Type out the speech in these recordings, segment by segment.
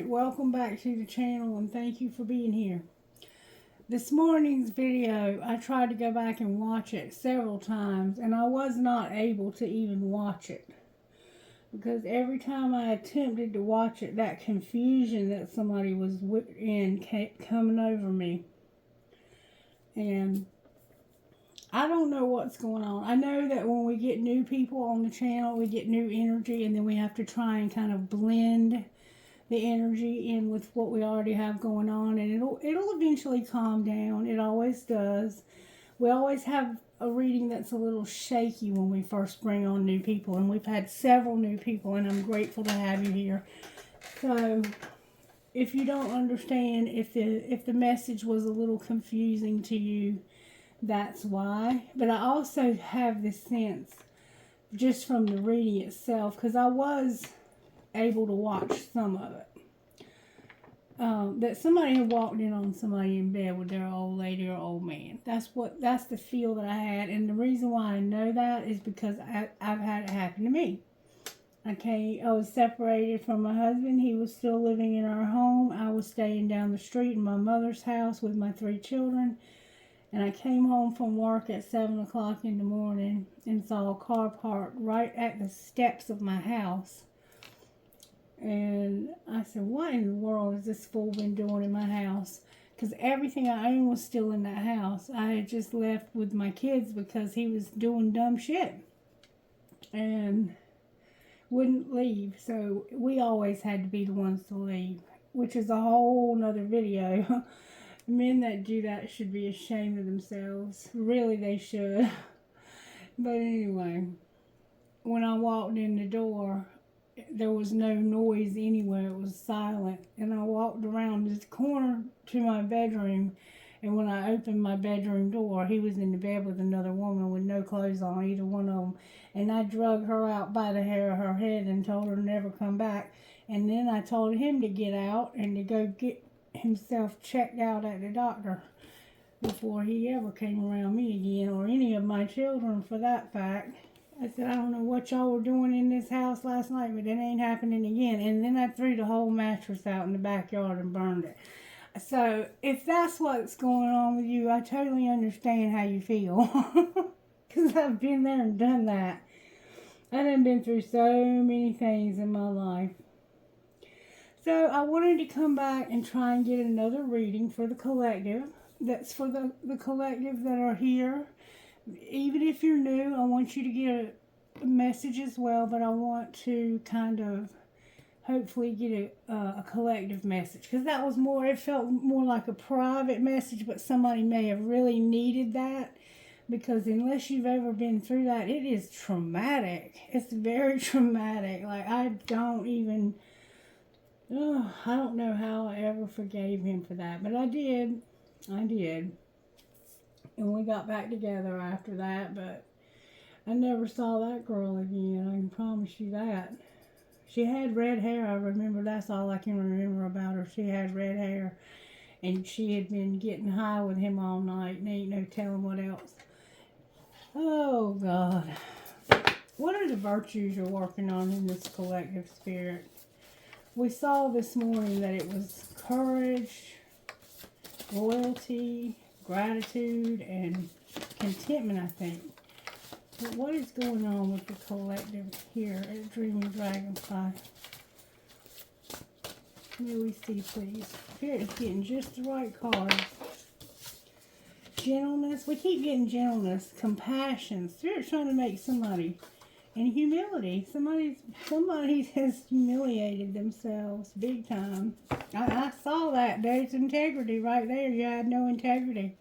Alright, welcome back to the channel and thank you for being here. This morning's video, I tried to go back and watch it several times and I was not able to even watch it. Because every time I attempted to watch it, that confusion that somebody was in kept coming over me. And I don't know what's going on. I know that when we get new people on the channel, we get new energy and then we have to try and kind of blend the energy in with what we already have going on, and it'll eventually calm down. It always does. We always have a reading that's a little shaky when we first bring on new people, and we've had several new people, and I'm grateful to have you here. So if you don't understand, if the message was a little confusing to you, that's why. But I also have this sense just from the reading itself, because I was able to watch some of it, that somebody had walked in on somebody in bed with their old lady or old man. That's the feel that I had, and the reason why I know that is because I've had it happen to me. I was separated from my husband. He was still living in our home. I was staying down the street in my mother's house with my 3 children, and I came home from work at 7 o'clock in the morning and saw a car parked right at the steps of my house. And I said, what in the world has this fool been doing in my house? Because everything I owned was still in that house. I had just left with my kids because he was doing dumb shit and wouldn't leave. So we always had to be the ones to leave, which is a whole nother video. Men that do that should be ashamed of themselves. Really, they should. But anyway, when I walked in the door, there was no noise anywhere. It was silent. And I walked around this corner to my bedroom, and when I opened my bedroom door, he was in the bed with another woman with no clothes on, either one of them. And I drug her out by the hair of her head and told her to never come back. And then I told him to get out and to go get himself checked out at the doctor before he ever came around me again, or any of my children for that fact. I said, I don't know what y'all were doing in this house last night, but it ain't happening again. And then I threw the whole mattress out in the backyard and burned it. So if that's what's going on with you, I totally understand how you feel. Because I've been there and done that. I done been through so many things in my life. So I wanted to come back and try and get another reading for the collective. That's for the collective that are here. Even if you're new, I want you to get a message as well, but I want to kind of hopefully get a collective message, because that was more, it felt more like a private message, but somebody may have really needed that, because unless you've ever been through that, it is traumatic. It's very traumatic. Like, I don't know how I ever forgave him for that, but I did. And we got back together after that, but I never saw that girl again. I can promise you that. She had red hair. I remember, that's all I can remember about her. She had red hair, and she had been getting high with him all night, and ain't no telling what else. Oh, God. What are the virtues you're working on in this collective spirit? We saw this morning that it was courage, loyalty, gratitude, and contentment, I think. But what is going on with the collective here at Dreaming Dragonfly? May we see, please. Spirit is getting just the right cards. Gentleness. We keep getting gentleness. Compassion. Spirit's trying to make somebody. And humility. Somebody has humiliated themselves big time. I saw that. There's integrity right there. You had no integrity.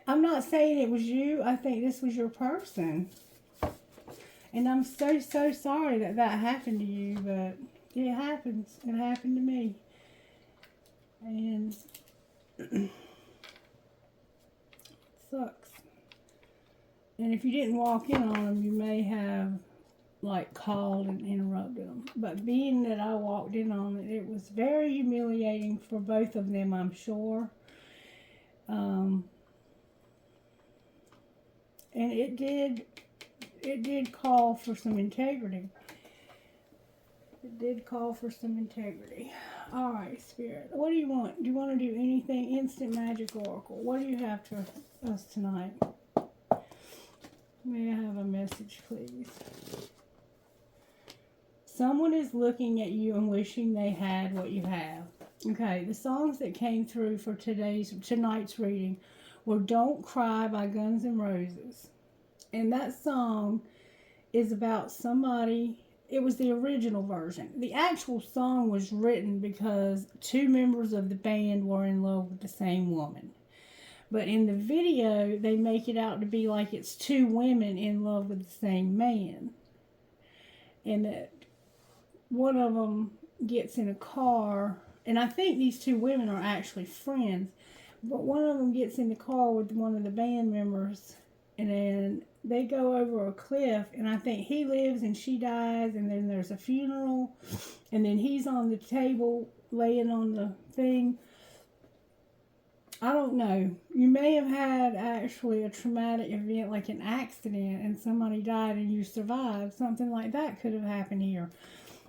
I'm not saying it was you. I think this was your person. And I'm so sorry that happened to you, but it happens. It happened to me. And it sucks. And if you didn't walk in on them, you may have like called and interrupted them. But being that I walked in on it, it was very humiliating for both of them, I'm sure. And it did call for some integrity. It did call for some integrity. All right, Spirit. What do you want? Do you want to do anything? Instant Magic Oracle. What do you have for us tonight? May I have a message, please? Someone is looking at you and wishing they had what you have. Okay, the songs that came through for tonight's reading were Don't Cry by Guns N' Roses. And that song is about somebody. It was the original version. The actual song was written because two members of the band were in love with the same woman. But in the video, they make it out to be like it's two women in love with the same man. And that one of them gets in a car, and I think these two women are actually friends, but one of them gets in the car with one of the band members, and then they go over a cliff, and I think he lives and she dies, and then there's a funeral, and then he's on the table laying on the thing. I don't know. You may have had actually a traumatic event like an accident and somebody died and you survived. Something like that could have happened here.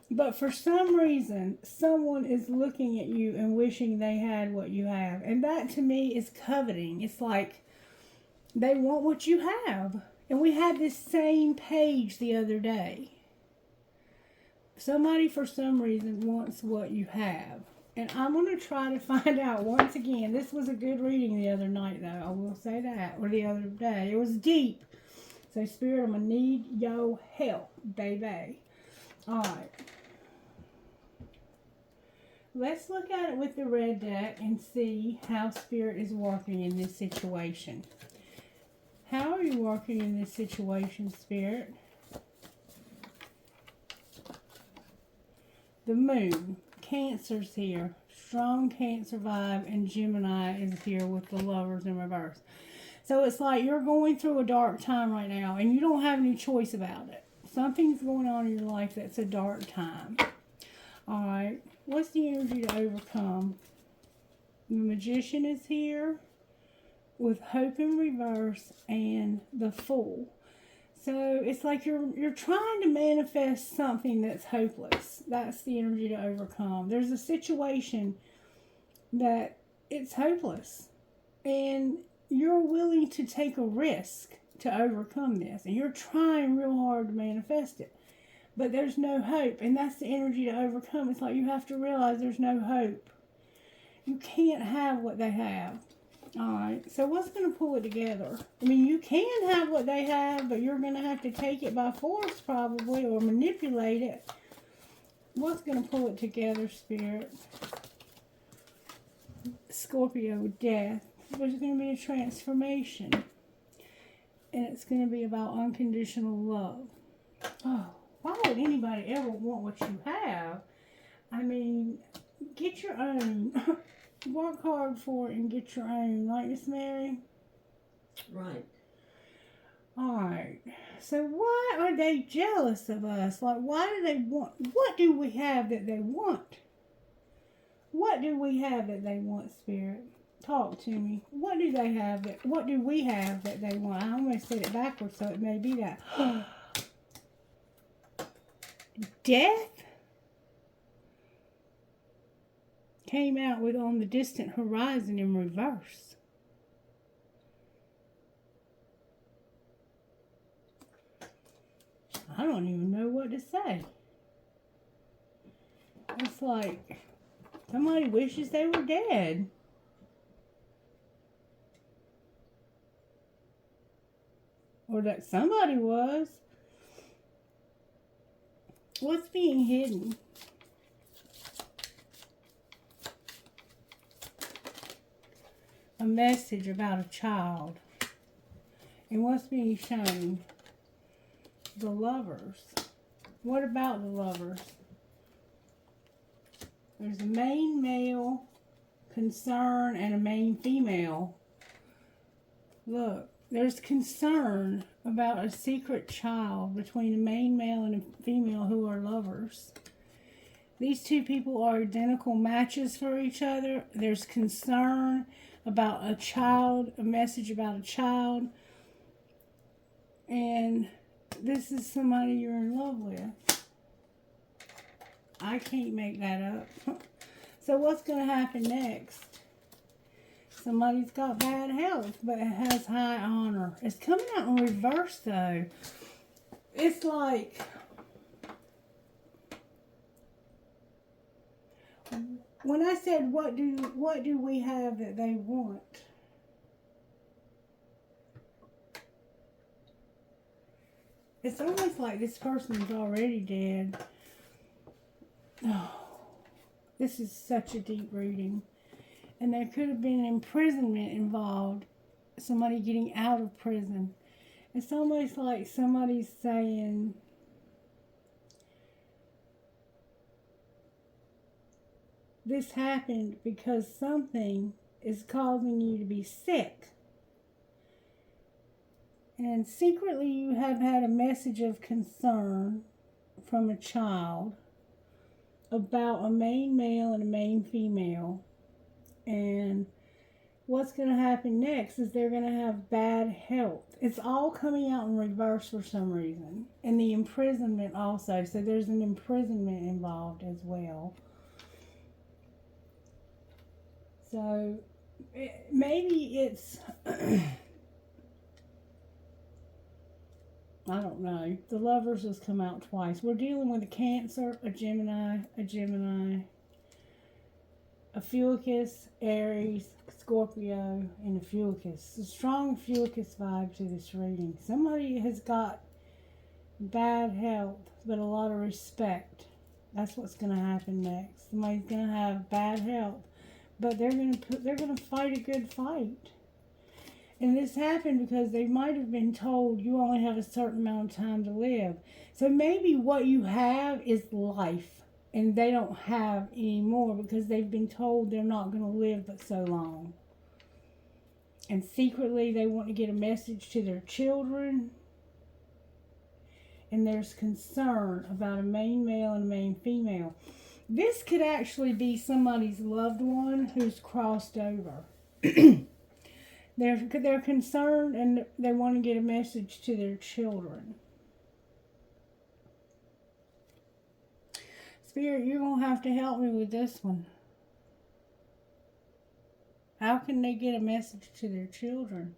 But for some reason, someone is looking at you and wishing they had what you have. And that to me is coveting. It's like they want what you have. And we had this same page the other day. Somebody for some reason wants what you have. And I'm going to try to find out once again. This was a good reading the other night, though. I will say that. Or the other day. It was deep. So, Spirit, I'm going to need your help, baby. All right. Let's look at it with the red deck and see how Spirit is working in this situation. How are you working in this situation, Spirit? The Moon. Cancer's here. Strong Cancer vibe, and Gemini is here with the Lovers in reverse. So it's like you're going through a dark time right now, and you don't have any choice about it. Something's going on in your life that's a dark time. All right. What's the energy to overcome? The Magician is here with Hope in reverse and the Fool. So it's like you're trying to manifest something that's hopeless. That's the energy to overcome. There's a situation that it's hopeless. And you're willing to take a risk to overcome this. And you're trying real hard to manifest it. But there's no hope. And that's the energy to overcome. It's like you have to realize there's no hope. You can't have what they have. Alright, so what's going to pull it together? I mean, you can have what they have, but you're going to have to take it by force probably, or manipulate it. What's going to pull it together, Spirit? Scorpio, death. There's going to be a transformation. And it's going to be about unconditional love. Oh, why would anybody ever want what you have? I mean, get your own. Work hard for it and get your own. Right, Miss Mary? Right. Alright. So why are they jealous of us? Like, why do they want... What do we have that they want? What do we have that they want, Spirit? Talk to me. What do they have that... What do we have that they want? I almost said it backwards, so it may be that. Death? Came out with On the Distant Horizon in reverse. I don't even know what to say. It's like somebody wishes they were dead. Or that somebody was. What's being hidden? A message about a child. And what's being shown? The Lovers. What about the Lovers? There's a main male concern and a main female. Look, there's concern about a secret child between a main male and a female who are lovers. These two people are identical matches for each other. There's concern about a child, a message about a child. And this is somebody you're in love with. I can't make that up. So what's going to happen next? Somebody's got bad health, but it has high honor. It's coming out in reverse, though. It's like, when I said, what do we have that they want? It's almost like this person's already dead. Oh, this is such a deep reading. And there could have been imprisonment involved. Somebody getting out of prison. It's almost like somebody's saying, this happened because something is causing you to be sick. And secretly you have had a message of concern from a child about a main male and a main female. And what's going to happen next is they're going to have bad health. It's all coming out in reverse for some reason. And the imprisonment also. So there's an imprisonment involved as well. So maybe it's... I don't know. The Lovers has come out twice. We're dealing with a Cancer, a Gemini, a Fucus, Aries, Scorpio, and a Fucus. A strong Fucus vibe to this reading. Somebody has got bad health, but a lot of respect. That's what's going to happen next. Somebody's going to have bad health, but they're going to fight a good fight. And this happened because they might have been told you only have a certain amount of time to live. So maybe what you have is life. And they don't have any more because they've been told they're not going to live but so long. And secretly they want to get a message to their children. And there's concern about a main male and a main female. This could actually be somebody's loved one who's crossed over. They're concerned and they want to get a message to their children. Spirit, you're going to have to help me with this one. How can they get a message to their children?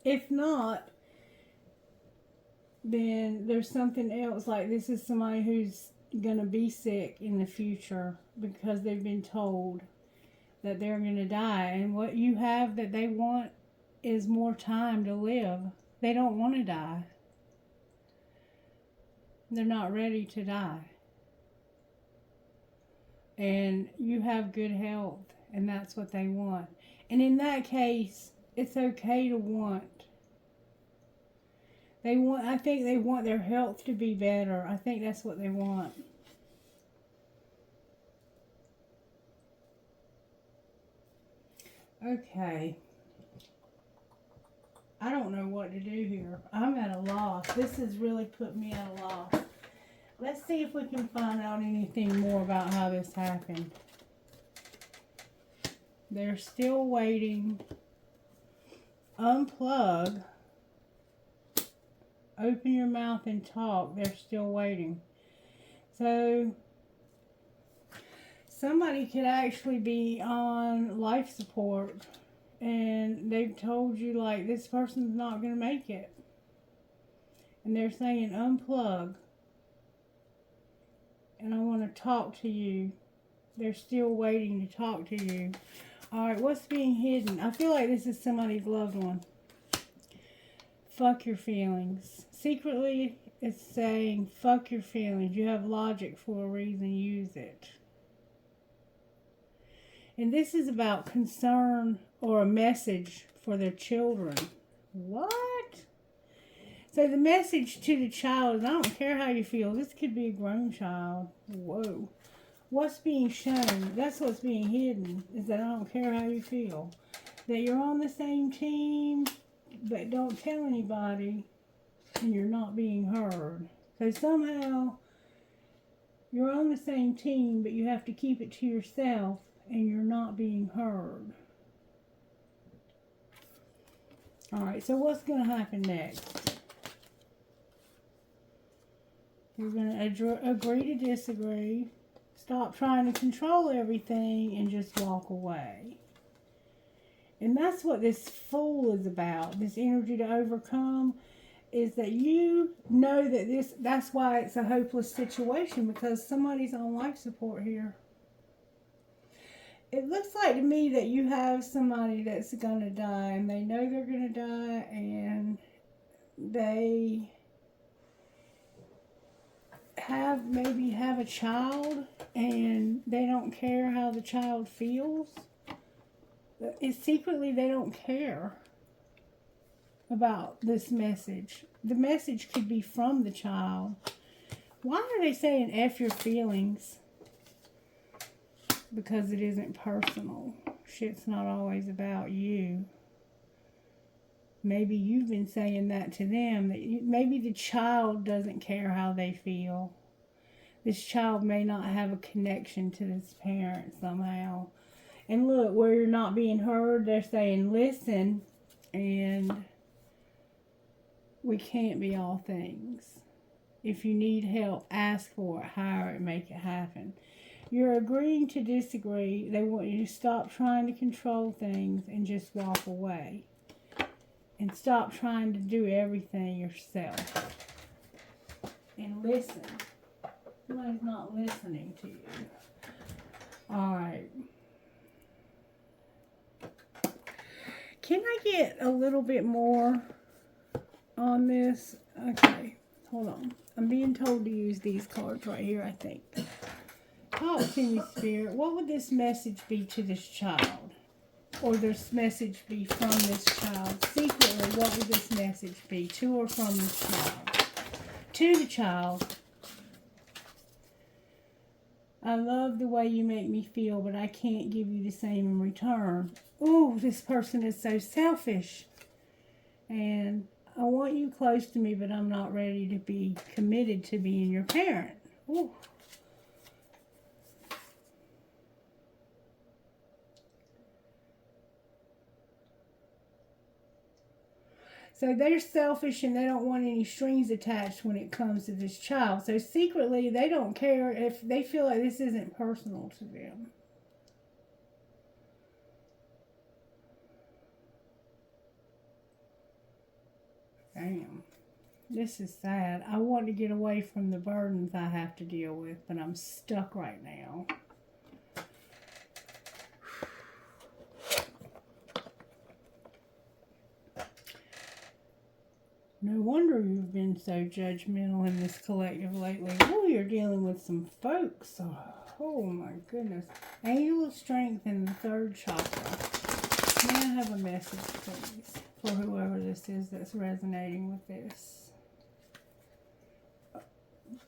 If not, then there's something else, like this is somebody who's going to be sick in the future because they've been told that they're going to die. And what you have that they want is more time to live. They don't want to die. They're not ready to die. And you have good health, and that's what they want. And in that case, it's okay to want. I think they want their health to be better. I think that's what they want. Okay. I don't know what to do here. I'm at a loss. This has really put me at a loss. Let's see if we can find out anything more about how this happened. They're still waiting. Unplug. Open your mouth and talk. They're still waiting. So, somebody could actually be on life support. And they've told you, like, this person's not going to make it. And they're saying, unplug. And I want to talk to you. They're still waiting to talk to you. Alright, what's being hidden? I feel like this is somebody's loved one. Fuck your feelings. Secretly, it's saying, fuck your feelings. You have logic for a reason. Use it. And this is about concern or a message for their children. What? So the message to the child is, I don't care how you feel. This could be a grown child. Whoa. What's being shown, that's what's being hidden, is that I don't care how you feel. That you're on the same team, but don't tell anybody, and you're not being heard. So somehow, you're on the same team, but you have to keep it to yourself, and you're not being heard. Alright, so what's going to happen next? You're going to agree to disagree. Stop trying to control everything and just walk away. And that's what this Fool is about. This energy to overcome is that you know that that's why it's a hopeless situation, because somebody's on life support here. It looks like to me that you have somebody that's going to die, and they know they're going to die, and they maybe have a child, and they don't care how the child feels. Secretly, they don't care about this message. The message could be from the child. Why are they saying F your feelings? Because it isn't personal. Shit's not always about you. Maybe you've been saying that to them. Maybe the child doesn't care how they feel. This child may not have a connection to this parent somehow. And look, where you're not being heard, they're saying, listen, and we can't be all things. If you need help, ask for it, hire it, make it happen. You're agreeing to disagree. They want you to stop trying to control things and just walk away. And stop trying to do everything yourself. And listen. Somebody's not listening to you. Alright. Can I get a little bit more on this? Okay, hold on. I'm being told to use these cards right here, I think. Talk to me, Spirit. What would this message be to this child? Or this message be from this child? Secretly, what would this message be to or from this child? To the child. I love the way you make me feel, but I can't give you the same in return. Ooh, this person is so selfish. And I want you close to me, but I'm not ready to be committed to being your parent. Ooh. So they're selfish and they don't want any strings attached when it comes to this child. So secretly, they don't care if they feel like this isn't personal to them. Damn. This is sad. I want to get away from the burdens I have to deal with, but I'm stuck right now. No wonder you've been so judgmental in this collective lately. Oh, you're dealing with some folks. Oh my goodness. Angel of Strength in the 3rd chakra. May I have a message, please, for whoever this is that's resonating with this?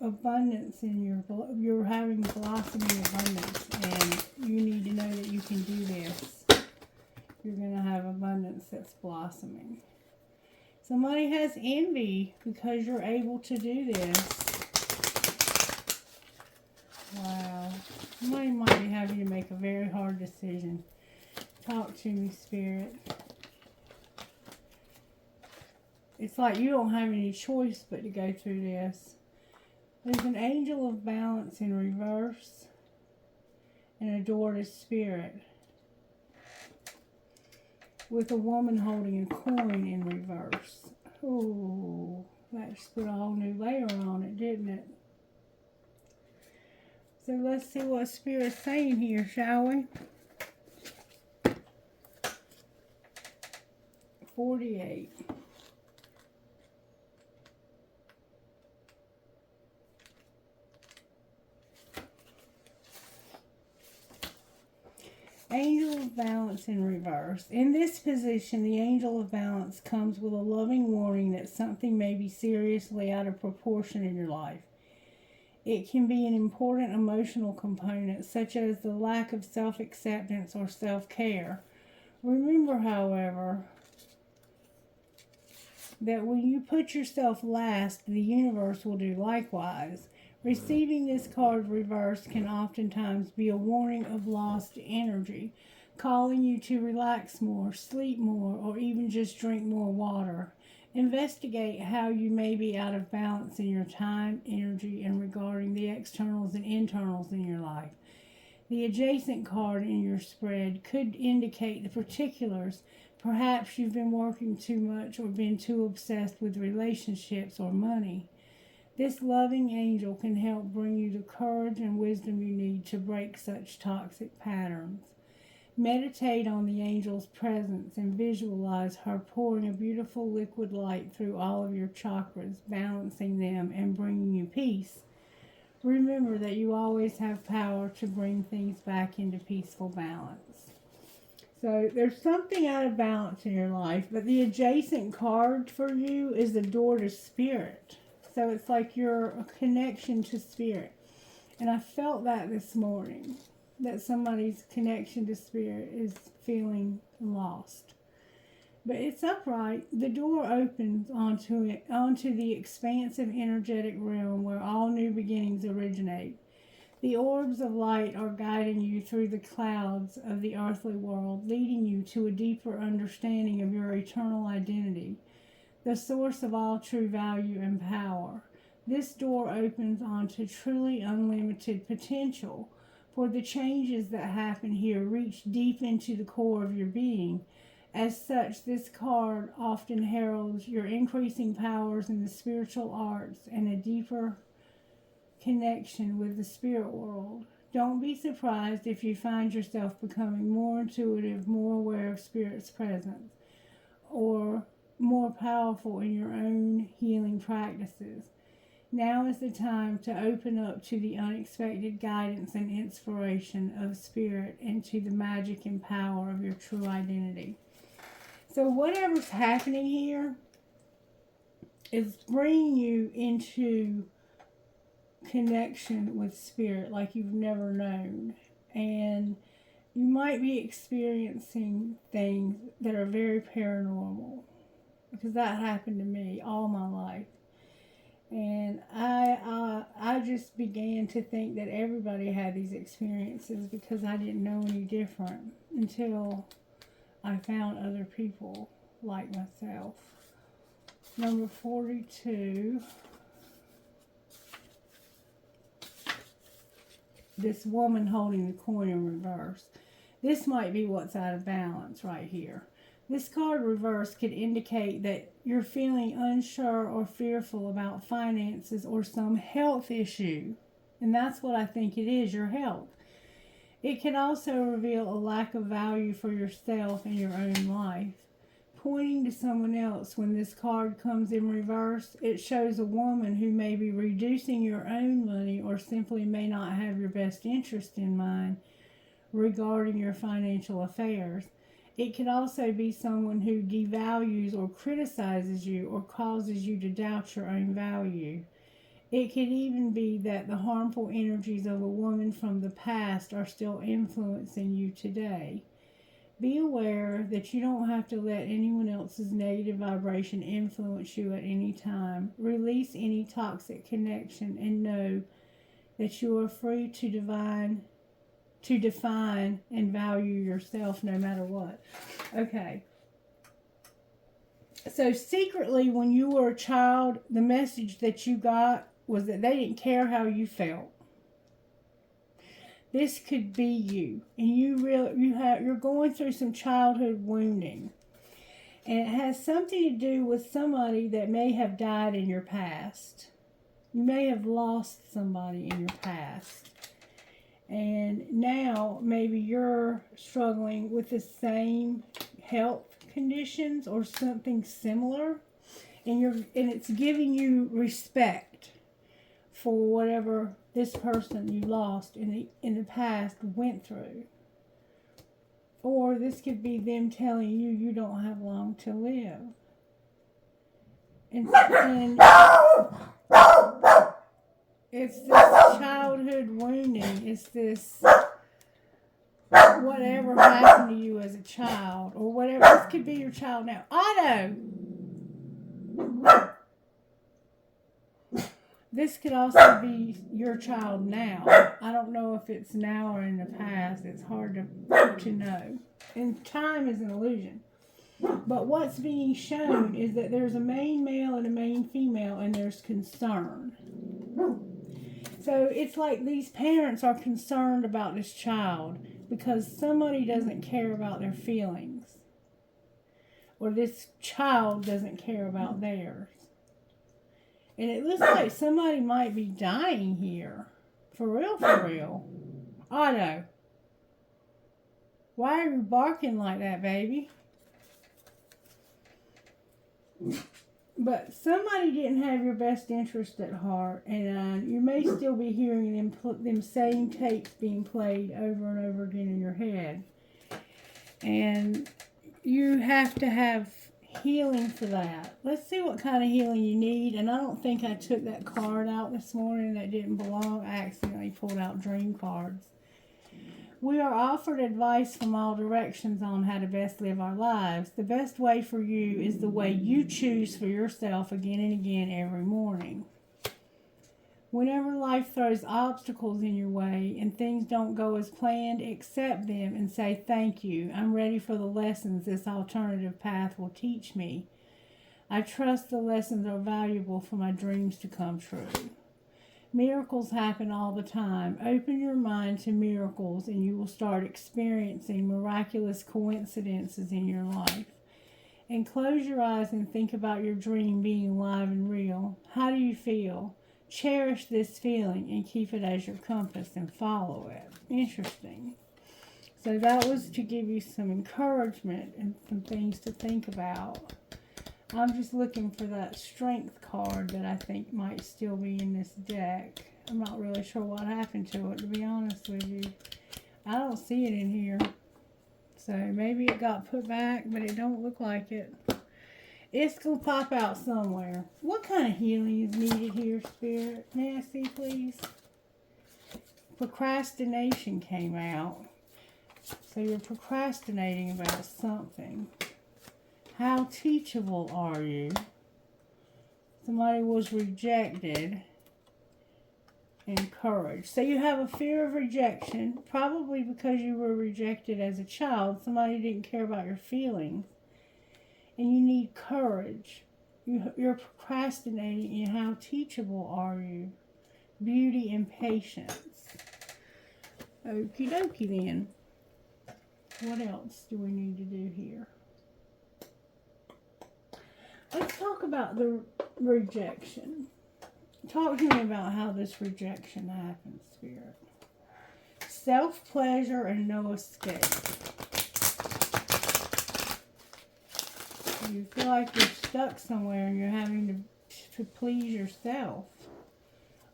Abundance in you're having blossoming abundance, and you need to know that you can do this. You're going to have abundance that's blossoming. Somebody has envy because you're able to do this. Wow. Somebody might be having to make a very hard decision. Talk to me, Spirit. It's like you don't have any choice but to go through this. There's an angel of balance in reverse and a door to spirit, with a woman holding a coin in reverse. Ooh, that just put a whole new layer on it, didn't it? So let's see what Spirit's saying here, shall we? 48. Angel of Balance in reverse. In this position, the Angel of Balance comes with a loving warning that something may be seriously out of proportion in your life. It can be an important emotional component, such as the lack of self-acceptance or self-care. Remember, however, that when you put yourself last, the universe will do likewise. Receiving this card reversed can oftentimes be a warning of lost energy. calling you to relax more, sleep more, or even just drink more water. Investigate how you may be out of balance in your time, energy, and regarding the externals and internals in your life. The adjacent card in your spread could indicate the particulars. Perhaps you've been working too much or been too obsessed with relationships or money. This loving angel can help bring you the courage and wisdom you need to break such toxic patterns. Meditate on the angel's presence and visualize her pouring a beautiful liquid light through all of your chakras, balancing them and bringing you peace. Remember that you always have power to bring things back into peaceful balance. So there's something out of balance in your life, but the adjacent card for you is the door to spirit. So it's like your connection to spirit. And I felt that this morning, that somebody's connection to spirit is feeling lost. But it's upright. The door opens onto the expansive energetic realm where all new beginnings originate. The orbs of light are guiding you through the clouds of the earthly world, leading you to a deeper understanding of your eternal identity, the source of all true value and power. This door opens onto truly unlimited potential, for the changes that happen here reach deep into the core of your being. As such, this card often heralds your increasing powers in the spiritual arts and a deeper connection with the spirit world. Don't be surprised if you find yourself becoming more intuitive, more aware of spirit's presence, or more powerful in your own healing practices. Now is the time to open up to the unexpected guidance and inspiration of spirit and to the magic and power of your true identity. So whatever's happening here is bringing you into connection with spirit like you've never known. And you might be experiencing things that are very paranormal, because that happened to me all my life. And I just began to think that everybody had these experiences because I didn't know any different until I found other people like myself. Number 42. This woman holding the coin in reverse. This might be what's out of balance right here. This card reverse could indicate that you're feeling unsure or fearful about finances or some health issue. And that's what I think it is, your health. It can also reveal a lack of value for yourself and your own life. Pointing to someone else when this card comes in reverse, it shows a woman who may be reducing your own money or simply may not have your best interest in mind regarding your financial affairs. It could also be someone who devalues or criticizes you or causes you to doubt your own value. It could even be that the harmful energies of a woman from the past are still influencing you today. Be aware that you don't have to let anyone else's negative vibration influence you at any time. Release any toxic connection and know that you are free to define and value yourself no matter what. Okay. So secretly, when you were a child, the message that you got was that they didn't care how you felt. This could be you, and you're going through some childhood wounding, and it has something to do with somebody that may have died in your past. You may have lost somebody in your past, and now maybe you're struggling with the same health conditions or something similar, and it's giving you respect for whatever this person you lost in the past went through. Or this could be them telling you you don't have long to live. And it's this childhood wounding. It's this whatever happened to you as a child, or whatever. This could be your child now. Otto! This could also be your child now. I don't know if it's now or in the past. It's hard to know. And time is an illusion. But what's being shown is that there's a main male and a main female, and there's concern. So it's like these parents are concerned about this child because somebody doesn't care about their feelings. Or this child doesn't care about theirs. And it looks like somebody might be dying here. For real, for real. Otto. Why are you barking like that, baby? But somebody didn't have your best interest at heart, and you may still be hearing them same tapes being played over and over again in your head. And you have to have healing for that. Let's see what kind of healing you need. And I don't think I took that card out this morning that didn't belong. I accidentally pulled out dream cards. We are offered advice from all directions on how to best live our lives. The best way for you is the way you choose for yourself again and again every morning. Whenever life throws obstacles in your way and things don't go as planned, accept them and say thank you. I'm ready for the lessons this alternative path will teach me. I trust the lessons are valuable for my dreams to come true. Miracles happen all the time. Open your mind to miracles and you will start experiencing miraculous coincidences in your life. And close your eyes and think about your dream being alive and real. How do you feel? Cherish this feeling and keep it as your compass and follow it. Interesting. So that was to give you some encouragement and some things to think about. I'm just looking for that strength card that I think might still be in this deck. I'm not really sure what happened to it, to be honest with you. I don't see it in here. So maybe it got put back, but it don't look like it. It's going to pop out somewhere. What kind of healing is needed here, Spirit? May I see, please? Procrastination came out. So you're procrastinating about something. How teachable are you? Somebody was rejected. Encouraged. So you have a fear of rejection, probably because you were rejected as a child. Somebody didn't care about your feelings. And you need courage. You're procrastinating. And how teachable are you? Beauty and patience. Okie dokie then. What else do we need to do here? Let's talk about the rejection. Talk to me about how this rejection happens, Spirit. Self-pleasure and no escape. You feel like you're stuck somewhere and you're having to please yourself.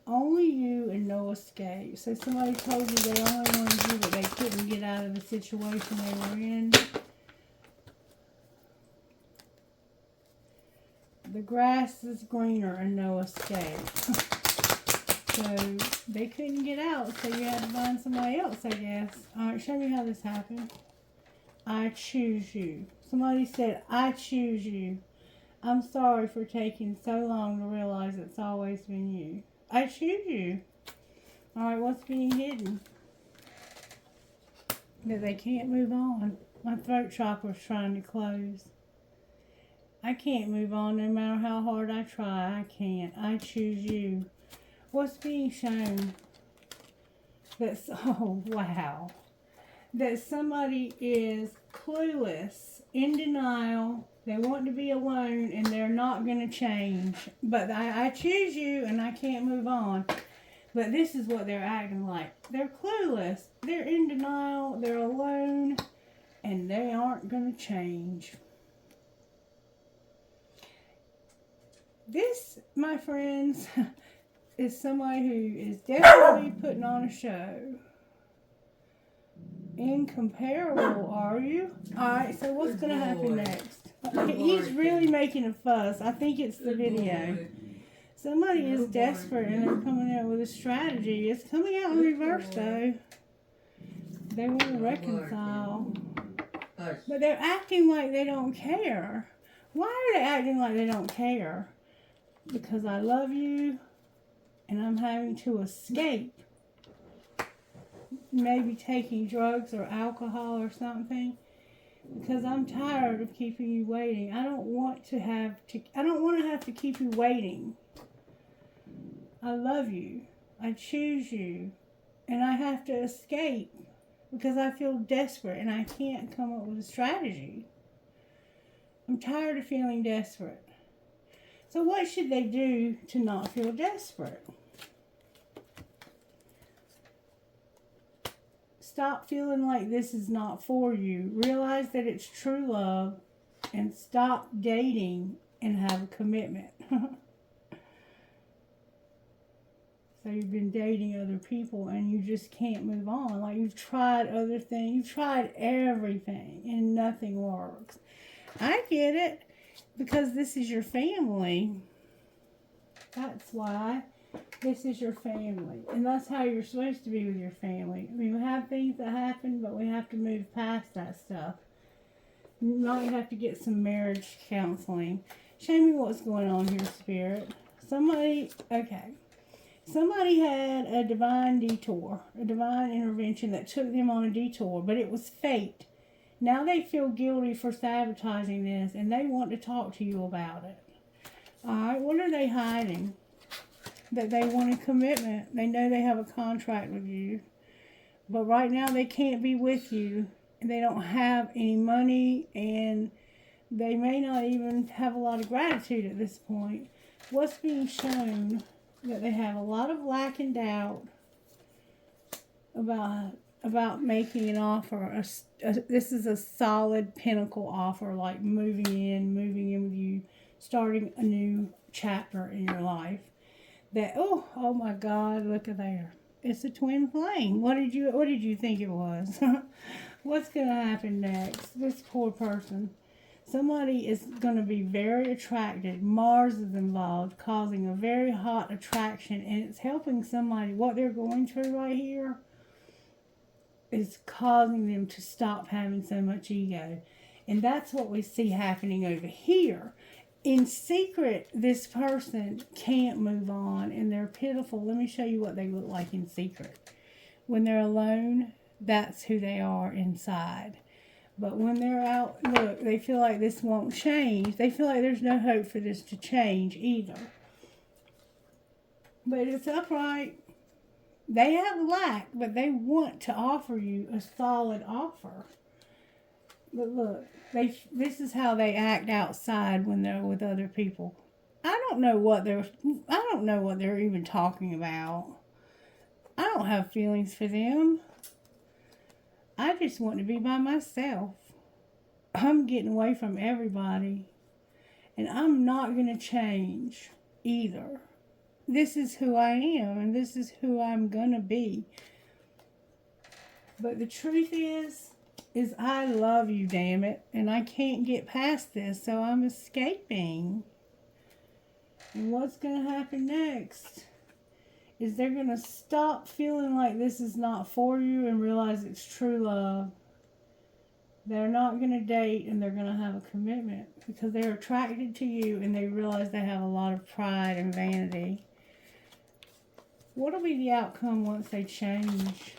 Only you and no escape. So somebody told you they only wanted you, but they couldn't get out of the situation they were in. The grass is greener and no escape. So they couldn't get out, so you had to find somebody else, I guess. Alright, show me how this happened. I choose you. Somebody said, I choose you. I'm sorry for taking so long to realize it's always been you. I choose you. Alright, what's being hidden? That they can't move on. My throat chakra's trying to close. I can't move on no matter how hard I try. I can't. I choose you. What's being shown? That's, oh, wow. That somebody is clueless, in denial. They want to be alone and they're not going to change. But I choose you and I can't move on. But this is what they're acting like. They're clueless. They're in denial. They're alone. And they aren't going to change. This, my friends, is somebody who is definitely putting on a show. Incomparable, are you? Alright, so what's going to happen next? He's really making a fuss. I think it's the video. Somebody is desperate and they're coming out with a strategy. It's coming out in reverse, though. They want to reconcile. But they're acting like they don't care. Why are they acting like they don't care? Because I love you and I'm having to escape. Maybe taking drugs or alcohol or something. because I'm tired of keeping you waiting. I don't want to have to keep you waiting. I love you. I choose you. And I have to escape because I feel desperate and I can't come up with a strategy. I'm tired of feeling desperate. So what should they do to not feel desperate? Stop feeling like this is not for you. Realize that it's true love and stop dating and have a commitment. So you've been dating other people and you just can't move on. Like you've tried other things. You've tried everything and nothing works. I get it because this is your family. That's why. This is your family. And that's how you're supposed to be with your family. I mean, we have things that happen, but we have to move past that stuff. You might have to get some marriage counseling. Show me what's going on here, Spirit. Somebody had a divine detour, a divine intervention that took them on a detour, but it was fate. Now they feel guilty for sabotaging this, and they want to talk to you about it. All right, what are they hiding? That they want a commitment. They know they have a contract with you. But right now they can't be with you. And they don't have any money. And they may not even have a lot of gratitude at this point. What's being shown? That they have a lot of lack and doubt about making an offer. This is a solid pinnacle offer. Like moving in with you. Starting a new chapter in your life. That oh my God, look at there. It's a twin flame. What did you think it was? What's gonna happen next? This poor person. Somebody is gonna be very attracted. Mars is involved, causing a very hot attraction, and it's helping somebody. What they're going through right here is causing them to stop having so much ego. And that's what we see happening over here. In secret, this person can't move on and they're pitiful. Let me show you what they look like in secret. When they're alone, that's who they are inside. But when they're out, look, they feel like this won't change. They feel like there's no hope for this to change either. But it's upright. They have lack, but they want to offer you a solid offer. But look, this is how they act outside when they're with other people. I don't know what they're even talking about. I don't have feelings for them. I just want to be by myself. I'm getting away from everybody. And I'm not going to change either. This is who I am, and this is who I'm going to be. But the truth is I love you, damn it, and I can't get past this, so I'm escaping. And what's going to happen next is they're going to stop feeling like this is not for you and realize it's true love. They're not going to date, and they're going to have a commitment because they're attracted to you, and they realize they have a lot of pride and vanity. What will be the outcome once they change?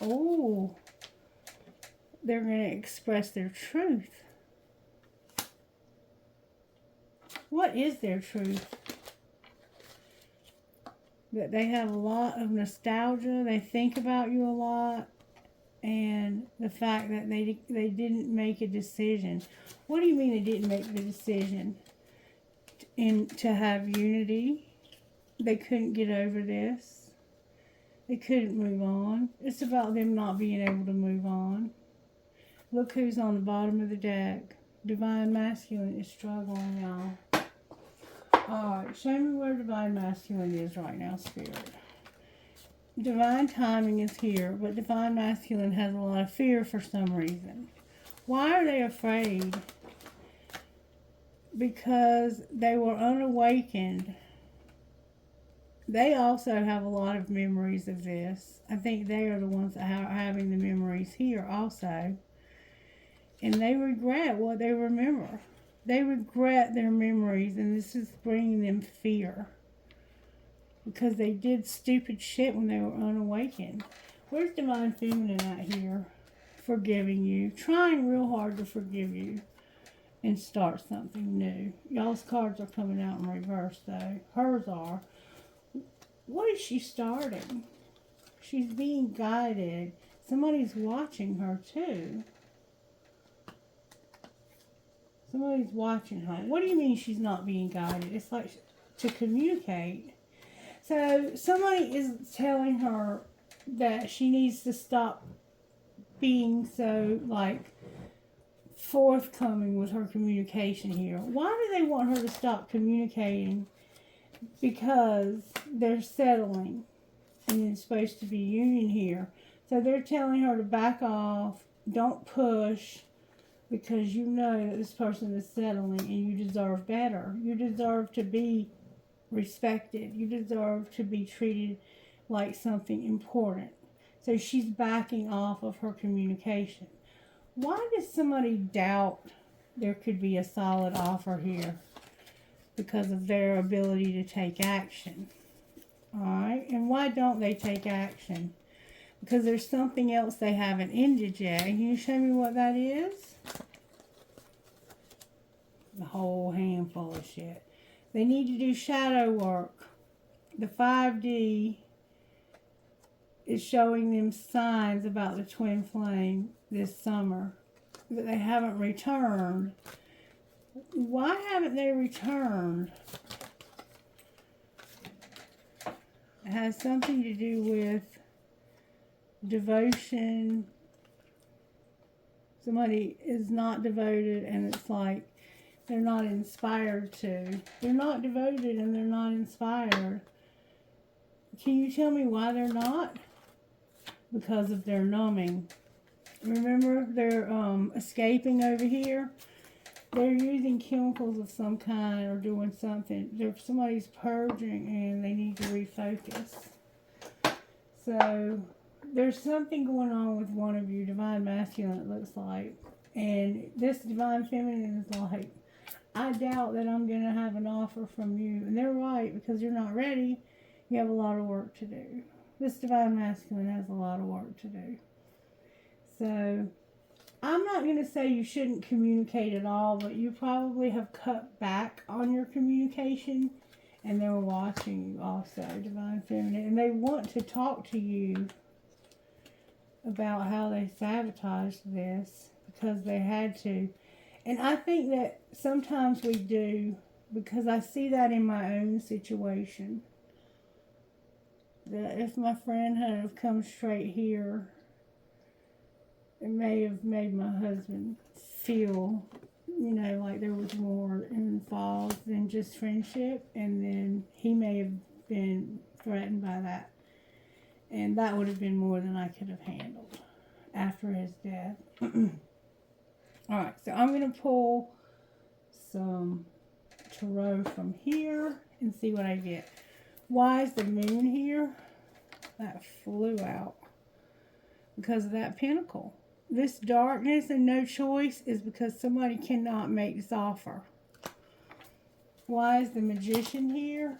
Oh, they're going to express their truth. What is their truth? That they have a lot of nostalgia. They think about you a lot. And the fact that they didn't make a decision. What do you mean they didn't make the decision? To have unity. They couldn't get over this. They couldn't move on. It's about them not being able to move on. Look who's on the bottom of the deck. Divine Masculine is struggling, y'all. Alright, show me where Divine Masculine is right now, Spirit. Divine Timing is here, but Divine Masculine has a lot of fear for some reason. Why are they afraid? Because they were unawakened. They also have a lot of memories of this. I think they are the ones that are having the memories here also. And they regret what they remember. They regret their memories, and this is bringing them fear. Because they did stupid shit when they were unawakened. Where's Divine Feminine at here? forgiving you, trying real hard to forgive you and start something new. Y'all's cards are coming out in reverse, though. Hers are. What is she starting? She's being guided. Somebody's watching her, too. Somebody's watching her. What do you mean she's not being guided? It's like to communicate. So somebody is telling her that she needs to stop being so, like, forthcoming with her communication here. Why do they want her to stop communicating? Because they're settling, and it's supposed to be union here. So they're telling her to back off, don't push, because you know that this person is settling and you deserve better. You deserve to be respected. You deserve to be treated like something important. So she's backing off of her communication. Why does somebody doubt there could be a solid offer here? Because of their ability to take action. Alright, and why don't they take action? Because there's something else they haven't ended yet. Can you show me what that is? The whole handful of shit. They need to do shadow work. The 5D is showing them signs about the twin flame this summer that they haven't returned. Why haven't they returned? It has something to do with devotion. Somebody is not devoted and it's like they're not inspired to. They're not devoted and they're not inspired. Can you tell me why they're not? Because of their numbing. Remember, they're escaping over here. They're using chemicals of some kind or doing something. Somebody's purging and they need to refocus. So there's something going on with one of you, divine masculine, it looks like. And this divine feminine is like, I doubt that I'm going to have an offer from you. And they're right, because you're not ready. You have a lot of work to do. This divine masculine has a lot of work to do. So I'm not going to say you shouldn't communicate at all, but you probably have cut back on your communication, and they're watching you also, divine feminine, and they want to talk to you about how they sabotaged this because they had to. And I think that sometimes we do, because I see that in my own situation, that if my friend had have come straight here, it may have made my husband feel, you know, like there was more involved than just friendship. And then he may have been threatened by that. And that would have been more than I could have handled after his death. Alright, so I'm going to pull some tarot from here and see what I get. Why is the moon here? That flew out. Because of that pentacle. This darkness and no choice is because somebody cannot make this offer. Why is the magician here?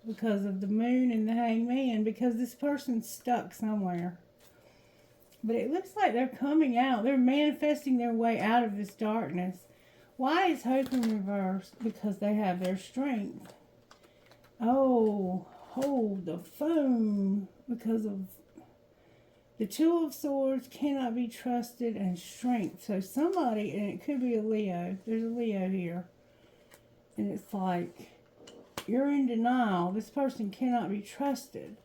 Because of the moon and the hangman. Because this person's stuck somewhere. But it looks like they're coming out. They're manifesting their way out of this darkness. Why is hope in reverse? Because they have their strength. Oh, hold the phone. Because of the Two of Swords cannot be trusted and strength. So somebody, and it could be a Leo. There's a Leo here. And it's like, you're in denial. This person cannot be trusted.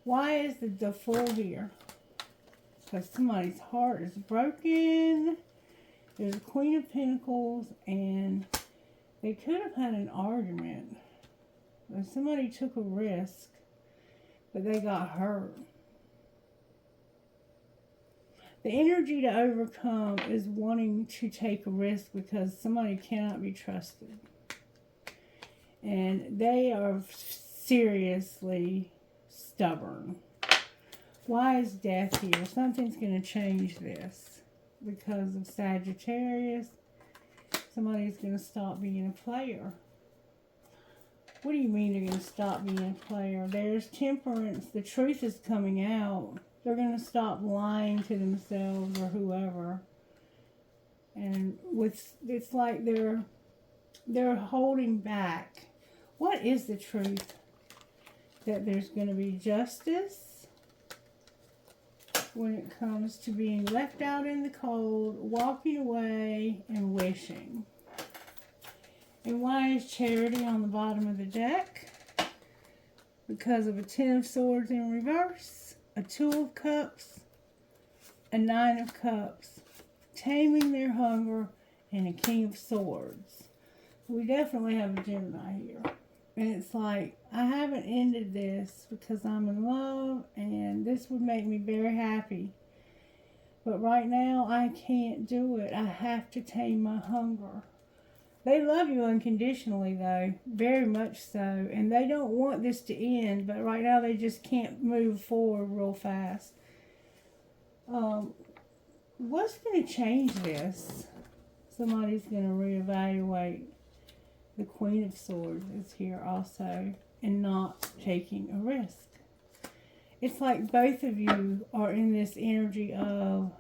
Why is the Fool here? Because somebody's heart is broken. There's a Queen of Pentacles. And they could have had an argument. But somebody took a risk. But they got hurt. The energy to overcome is wanting to take a risk because somebody cannot be trusted. And they are seriously stubborn. Why is death here? Something's going to change this. Because of Sagittarius, somebody's going to stop being a player. What do you mean they're going to stop being a player? There's temperance. The truth is coming out. They're going to stop lying to themselves or whoever. And it's like they're holding back. What is the truth? That there's going to be justice when it comes to being left out in the cold, walking away, and wishing. And why is charity on the bottom of the deck? Because of a 10 of Swords in reverse, a 2 of Cups, a 9 of Cups, taming their hunger, and a King of Swords. We definitely have a Gemini here. And it's like, I haven't ended this because I'm in love and this would make me very happy. But right now, I can't do it. I have to tame my hunger. They love you unconditionally, though. Very much so. And they don't want this to end. But right now, they just can't move forward real fast. What's going to change this? Somebody's going to reevaluate. The Queen of Swords is here also, and not taking a risk. It's like both of you are in this energy of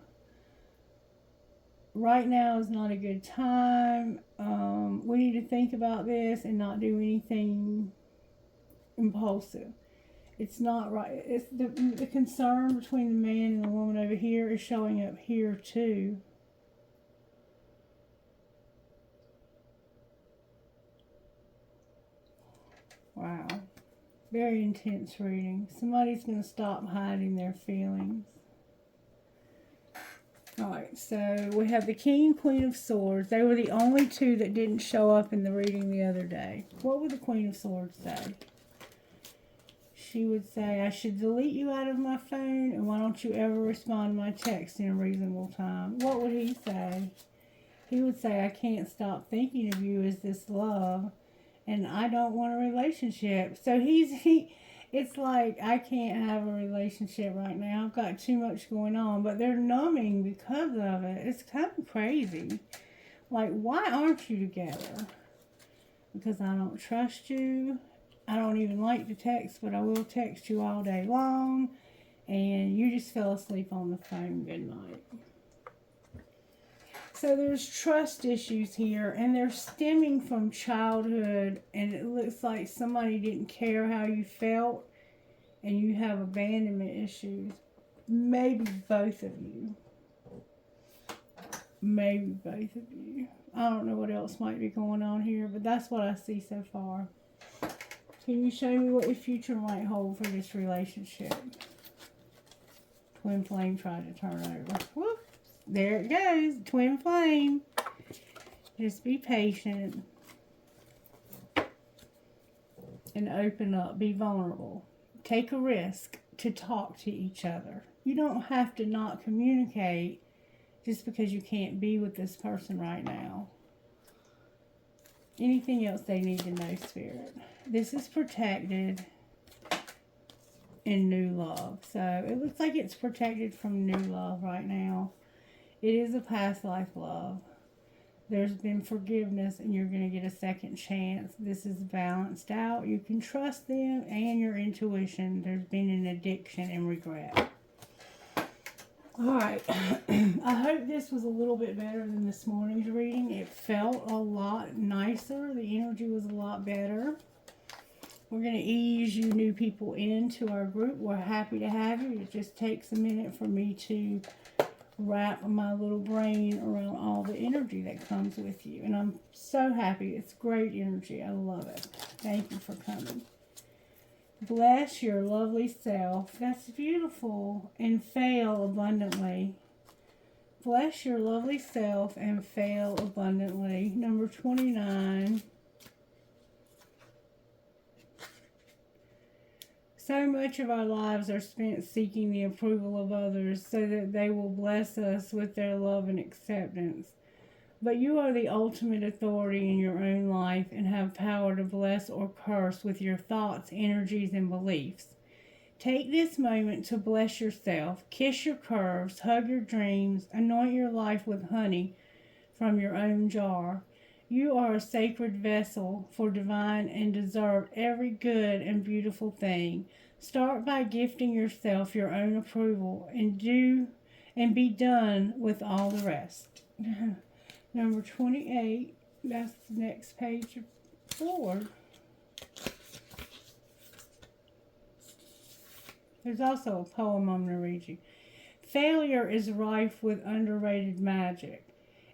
right now is not a good time. We need to think about this and not do anything impulsive. It's not right. It's the concern between the man and the woman over here is showing up here too. Wow. Very intense reading. Somebody's going to stop hiding their feelings. Alright, so we have the King and Queen of Swords. They were the only two that didn't show up in the reading the other day. What would the Queen of Swords say? She would say, I should delete you out of my phone, and why don't you ever respond to my text in a reasonable time? What would he say? He would say, I can't stop thinking of you as this love. And I don't want a relationship. So it's like, I can't have a relationship right now. I've got too much going on. But they're numbing because of it. It's kind of crazy. Like, why aren't you together? Because I don't trust you. I don't even like to text, but I will text you all day long. And you just fell asleep on the phone. Good night. So there's trust issues here, and they're stemming from childhood, and it looks like somebody didn't care how you felt, and you have abandonment issues. Maybe both of you. Maybe both of you. I don't know what else might be going on here, but that's what I see so far. Can you show me what your future might hold for this relationship? Twin flame tried to turn over. Whoop. There it goes, twin flame. Just be patient and open up. Be vulnerable. Take a risk to talk to each other. You don't have to not communicate just because you can't be with this person right now. Anything else they need to know, Spirit? This is protected in new love. So it looks like it's protected from new love right now. It is a past life love. There's been forgiveness and you're going to get a second chance. This is balanced out. You can trust them and your intuition. There's been an addiction and regret. Alright. I hope this was a little bit better than this morning's reading. It felt a lot nicer. The energy was a lot better. We're going to ease you new people into our group. We're happy to have you. It just takes a minute for me to wrap my little brain around all the energy that comes with you. And I'm so happy. It's great energy. I love it. Thank you for coming. Bless your lovely self. That's beautiful. And fail abundantly. Bless your lovely self and fail abundantly. Number 29. So much of our lives are spent seeking the approval of others so that they will bless us with their love and acceptance. But you are the ultimate authority in your own life and have power to bless or curse with your thoughts, energies, and beliefs. Take this moment to bless yourself, kiss your curves, hug your dreams, anoint your life with honey from your own jar. You are a sacred vessel for divine and deserve every good and beautiful thing. Start by gifting yourself your own approval and be done with all the rest. Number 28, that's the next page forward. There's also a poem I'm going to read you. Failure is rife with underrated magic.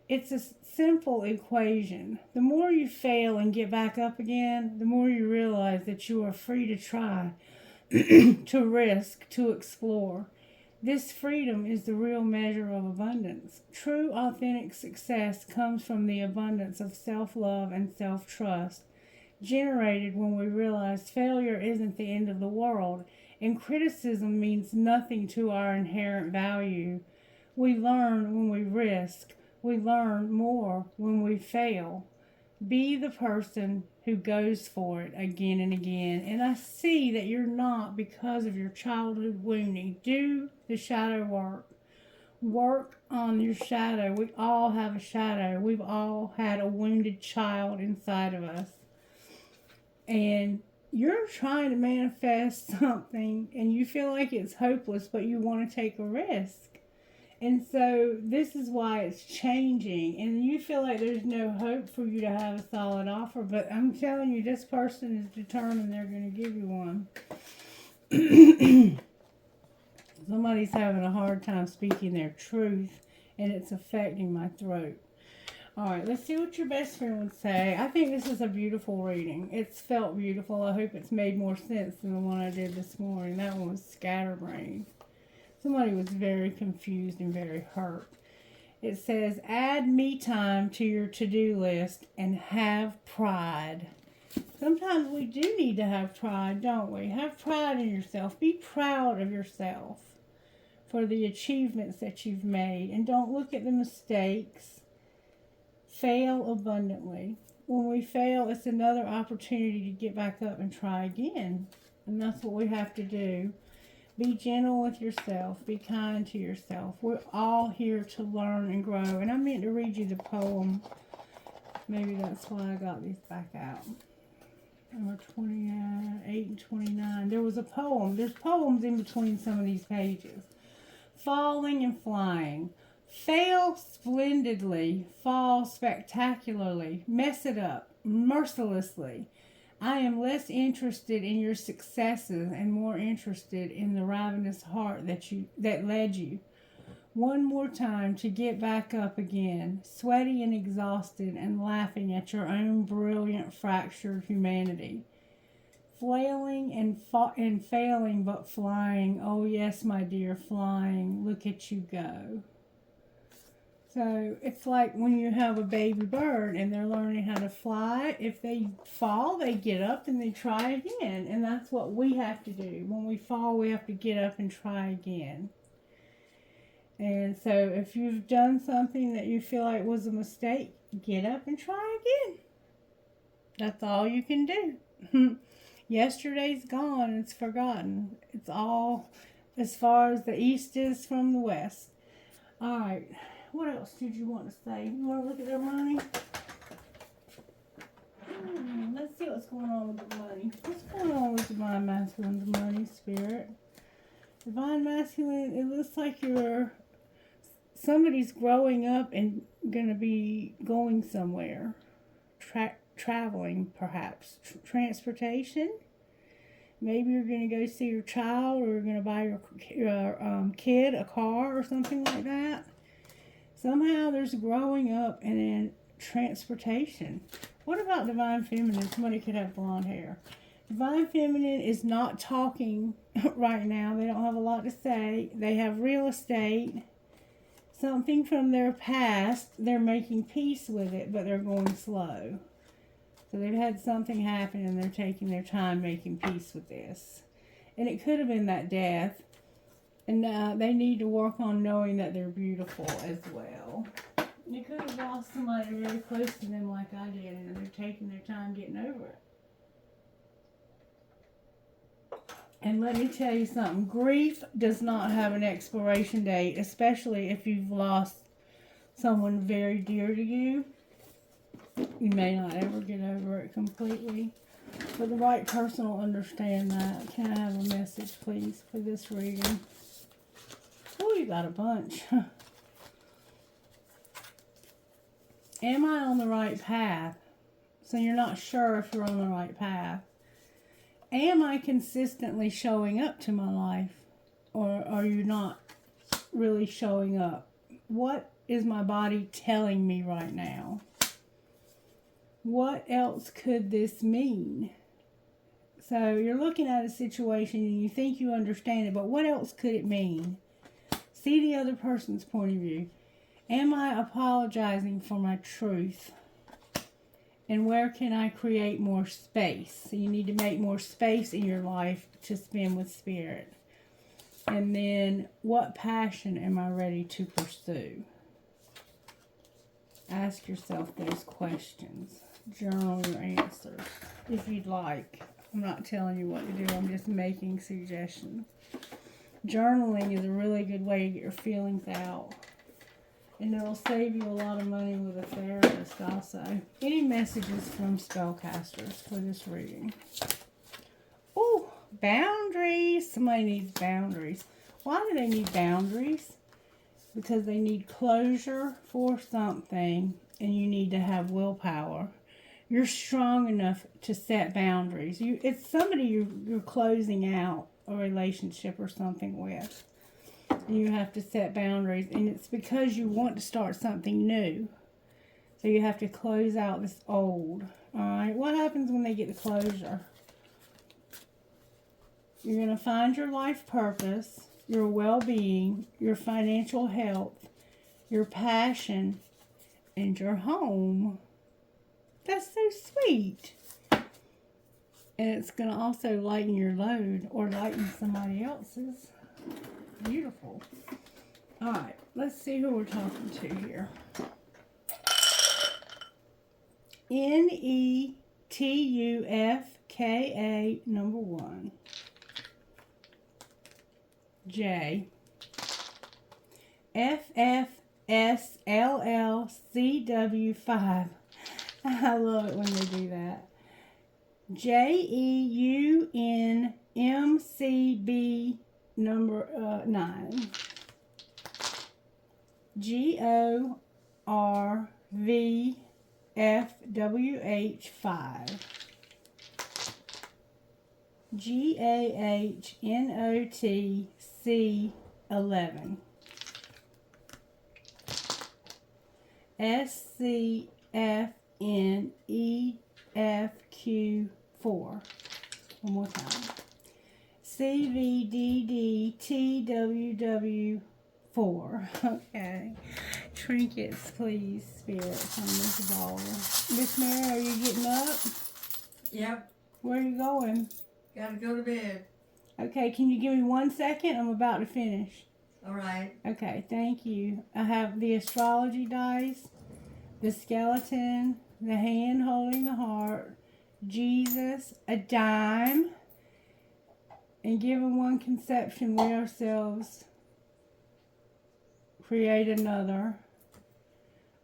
It's a simple equation. The more you fail and get back up again, the more you realize that you are free to try, to risk, to explore. This freedom is the real measure of abundance. True, authentic success comes from the abundance of self-love and self-trust, generated when we realize failure isn't the end of the world, and criticism means nothing to our inherent value. We learn when we risk. We learn more when we fail. Be the person who goes for it again and again. And I see that you're not because of your childhood wounding. Do the shadow work. Work on your shadow. We all have a shadow. We've all had a wounded child inside of us. And you're trying to manifest something and you feel like it's hopeless, but you want to take a risk. And so this is why it's changing. And you feel like there's no hope for you to have a solid offer. But I'm telling you, this person is determined they're going to give you one. Somebody's having a hard time speaking their truth. And it's affecting my throat. Alright, let's see what your best friend would say. I think this is a beautiful reading. It's felt beautiful. I hope it's made more sense than the one I did this morning. That one was scatterbrained. Somebody was very confused and very hurt. It says, add me time to your to-do list and have pride. Sometimes we do need to have pride, don't we? Have pride in yourself. Be proud of yourself for the achievements that you've made. And don't look at the mistakes. Fail abundantly. When we fail, it's another opportunity to get back up and try again. And that's what we have to do. Be gentle with yourself. Be kind to yourself. We're all here to learn and grow. And I meant to read you the poem. Maybe that's why I got these back out. Number 28 and 29. There was a poem. There's poems in between some of these pages. Falling and flying. Fail splendidly. Fall spectacularly. Mess it up mercilessly. I am less interested in your successes and more interested in the ravenous heart that led you. One more time to get back up again, sweaty and exhausted and laughing at your own brilliant fractured humanity. Flailing and failing but flying. Oh yes, my dear, flying. Look at you go. So it's like when you have a baby bird and they're learning how to fly. If they fall, they get up and they try again. And that's what we have to do. When we fall, we have to get up and try again. And so if you've done something that you feel like was a mistake, get up and try again. That's all you can do. Yesterday's gone. It's forgotten. It's all as far as the east is from the west. All right. What else did you want to say? You want to look at their money? Let's see what's going on with the money. What's going on with Divine Masculine's money, Spirit? Divine Masculine, it looks like somebody's growing up and going to be going somewhere. Traveling, perhaps. Transportation. Maybe you're going to go see your child, or you're going to buy your kid a car or something like that. Somehow there's growing up and then transportation. What about Divine Feminine? Somebody could have blonde hair. Divine Feminine is not talking right now. They don't have a lot to say. They have real estate. Something from their past. They're making peace with it, but they're going slow. So they've had something happen and they're taking their time making peace with this. And it could have been that death. And they need to work on knowing that they're beautiful as well. You could have lost somebody really close to them like I did, and they're taking their time getting over it. And let me tell you something. Grief does not have an expiration date, especially if you've lost someone very dear to you. You may not ever get over it completely. But the right person will understand that. Can I have a message, please, for this reading? Oh, you got a bunch. Am I on the right path? So you're not sure if you're on the right path. Am I consistently showing up to my life? Or are you not really showing up? What is my body telling me right now? What else could this mean? So you're looking at a situation and you think you understand it, but what else could it mean? See the other person's point of view. Am I apologizing for my truth? And where can I create more space? So you need to make more space in your life to spend with Spirit. And then, what passion am I ready to pursue? Ask yourself those questions. Journal your answers if you'd like. I'm not telling you what to do. I'm just making suggestions. Journaling is a really good way to get your feelings out. And it'll save you a lot of money with a therapist also. Any messages from spellcasters for this reading? Oh, boundaries. Somebody needs boundaries. Why do they need boundaries? Because they need closure for something and you need to have willpower. You're strong enough to set boundaries. It's somebody you're closing out a relationship or something with. You have to set boundaries, and it's because you want to start something new. So you have to close out this old. Alright, what happens when they get the closure? You're going to find your life purpose, your well-being, your financial health, your passion, and your home. That's so sweet. And it's going to also lighten your load or lighten somebody else's. Beautiful. Alright, let's see who we're talking to here. Netufka, number 1. J. FFSLLCW5. I love it when they do that. JEUNMCB number 9. GORVFWH5. GAHNOTC11. SCFNEFQ4. One more time. CVDDTWW4. Okay. Trinkets, please, spirits, on this ball. Miss Mary, are you getting up? Yep. Where are you going? Gotta go to bed. Okay, can you give me 1 second? I'm about to finish. Alright. Okay, thank you. I have the astrology dice, the skeleton, the hand holding the heart, Jesus, a dime, and given one conception, we ourselves create another.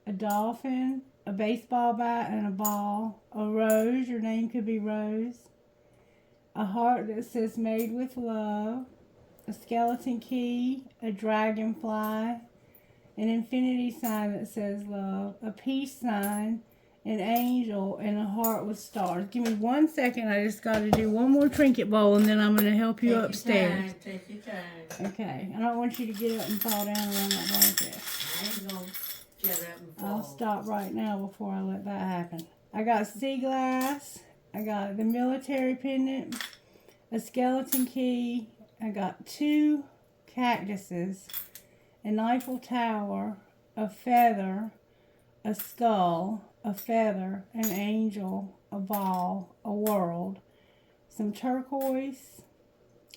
A dolphin, a baseball bat and a ball, a rose, your name could be Rose, a heart that says made with love, a skeleton key, a dragonfly, an infinity sign that says love, a peace sign, an angel, and a heart with stars. Give me 1 second. I just got to do one more trinket bowl, and then I'm going to help you upstairs. Take your time. Okay. I don't want you to get up and fall down around that blanket. I ain't gonna get up and fall. I'll stop right now before I let that happen. I got sea glass. I got the military pendant, a skeleton key. I got 2 cactuses, an Eiffel Tower, a feather, a skull, a feather, an angel, a ball, a world, some turquoise,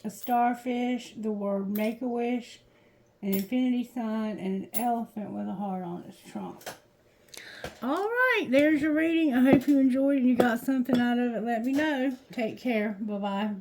a starfish, the word Make-A-Wish, an infinity sign, and an elephant with a heart on its trunk. All right, there's your reading. I hope you enjoyed and you got something out of it. Let me know. Take care. Bye-bye.